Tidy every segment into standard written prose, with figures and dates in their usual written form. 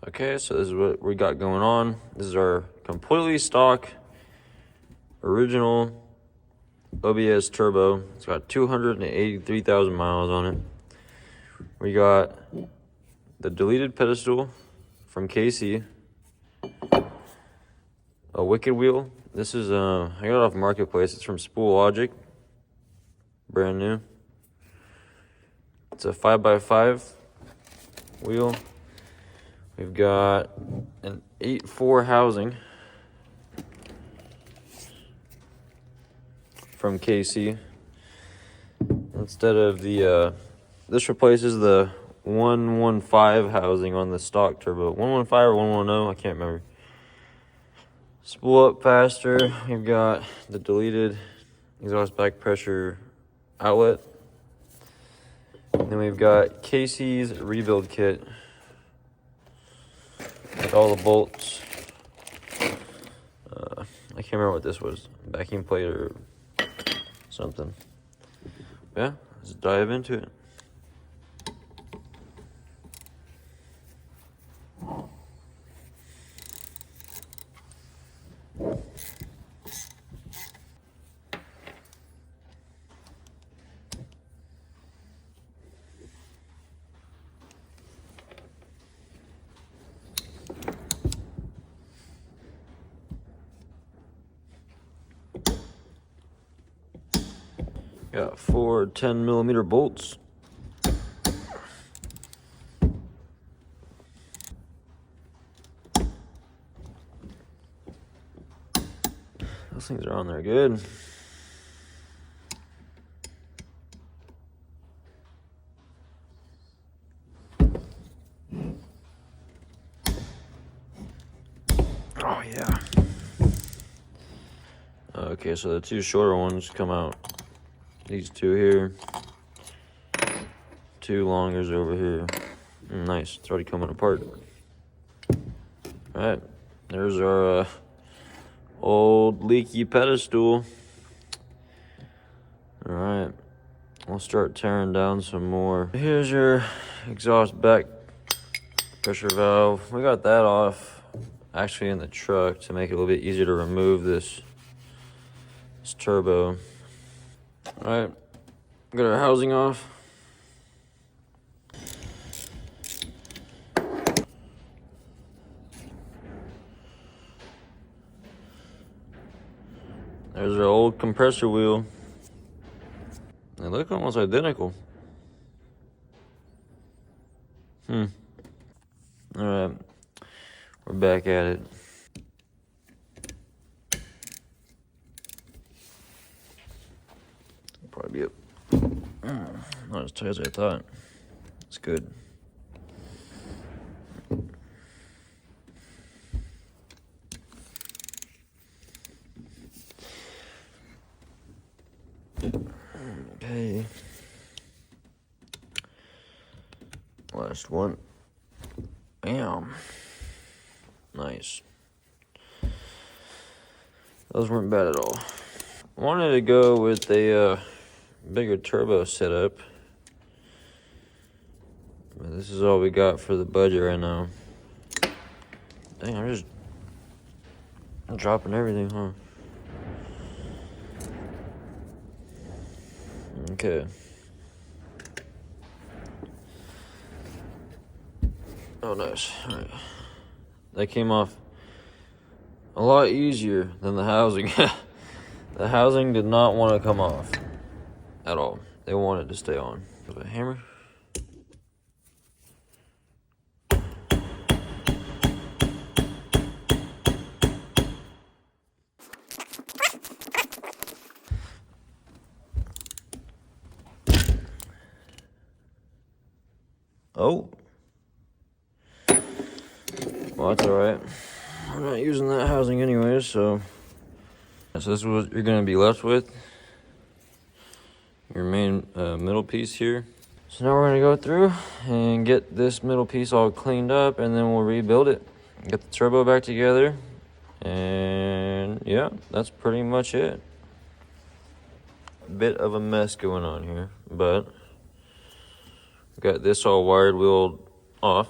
Okay, so this is what we got going on. This is our completely stock, original OBS turbo. It's got 283,000 miles on it. We got the deleted pedestal from KC, a wicked wheel. This is I got it off Marketplace. It's from Spool Logic, brand new. It's a 5x5 wheel. We've got an 8.4 housing from KC. Instead of the, this replaces the 115 housing on the stock turbo. 115 or 110, I can't remember. Spool up faster. We've got the deleted exhaust back pressure outlet. And then we've got KC's rebuild kit. With all the bolts. I can't remember what this was. Backing plate or something. Yeah, let's dive into it. Got 4 10mm bolts. Those things are on there good. Oh yeah. Okay, so the two shorter ones come out. These two here. Two longers over here. Nice, it's already coming apart. Alright, there's our old leaky pedestal. Alright, we'll start tearing down some more. Here's your exhaust back pressure valve. We got that off actually in the truck to make it a little bit easier to remove this turbo. Alright, got our housing off. There's our old compressor wheel. They look almost identical. Alright, we're back at it. Probably be not as tight as I thought. It's good. Okay. Last one. Bam. Nice. Those weren't bad at all. Wanted to go with a bigger turbo setup, but this is all we got for the budget right now. Dang, I'm dropping everything, huh? Okay. Oh, nice. All right. That came off a lot easier than the housing. The housing did not want to come off at all. They wanted to stay on. With a hammer. Oh. Well, that's all right. I'm not using that housing anyways, so this is what you're going to be left with. Your main middle piece here. So now we're going to go through and get this middle piece all cleaned up, and then we'll rebuild it. Get the turbo back together, and yeah, that's pretty much it. Bit of a mess going on here, but got this all wired wheeled off.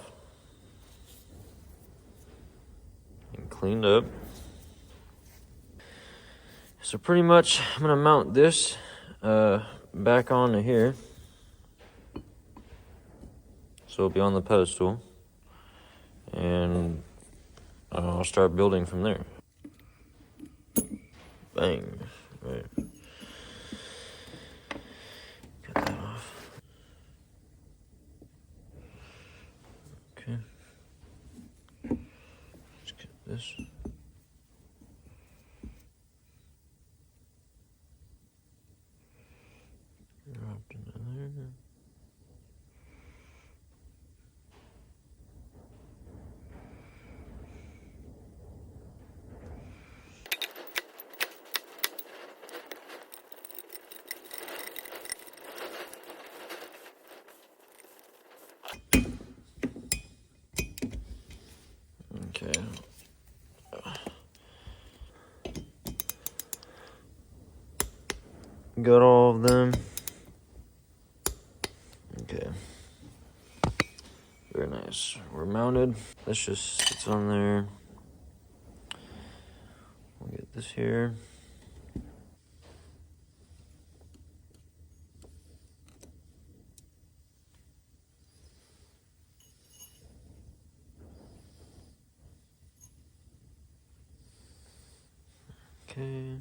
cleaned up. So pretty much I'm gonna mount this back onto here. So it'll be on the pedestal. And I'll start building from there. Bang. Right. Get that off. Okay. Let's get this. Dropped into there. Okay. Got all of them. Okay. Very nice. We're mounted. This just sits on there. We'll get this here. Okay.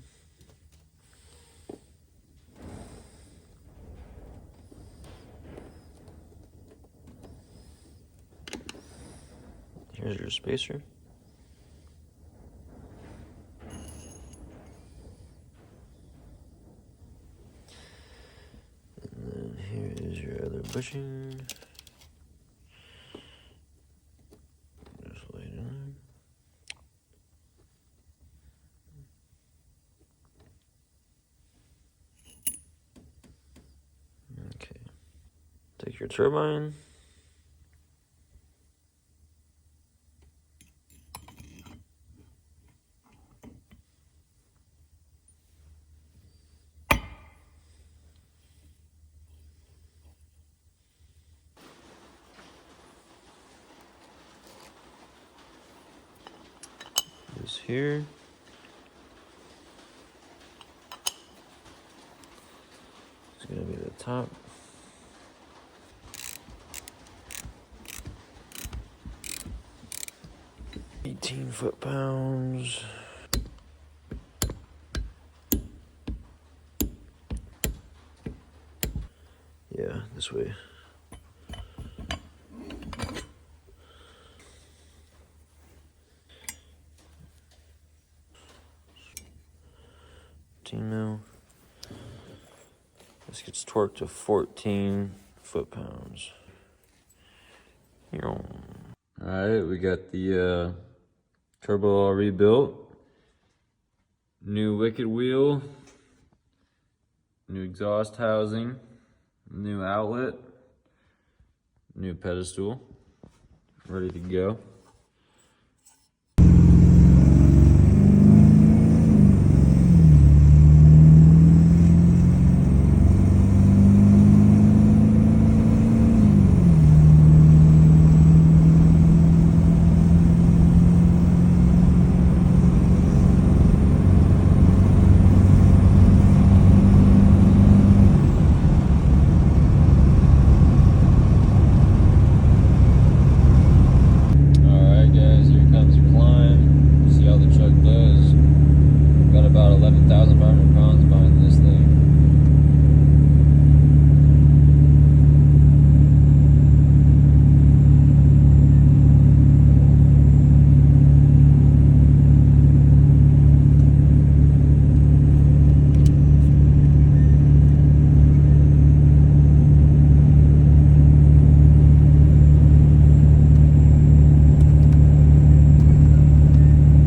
Here's your spacer. And then here is your other bushing. Just lay it in there. Okay. Take your turbine. This here. It's gonna be the top. $18 foot-pounds. Yeah, this way. Mil. This gets torqued to 14 foot-pounds. Alright, we got the turbo all rebuilt. New wicket wheel. New exhaust housing. New outlet. New pedestal. Ready to go. About 11,500 pounds behind this thing.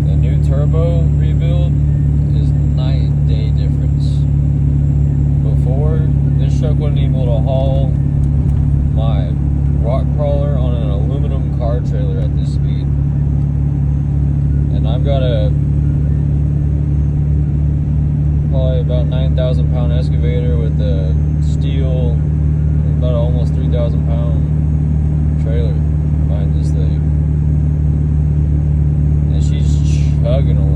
The new turbo rebuild is night and day difference. Before, this truck wasn't able to haul my rock crawler on an aluminum car trailer at this speed. And I've got a probably about 9,000 pound excavator with a steel, about almost 3,000 pound trailer behind this thing. And she's tugging a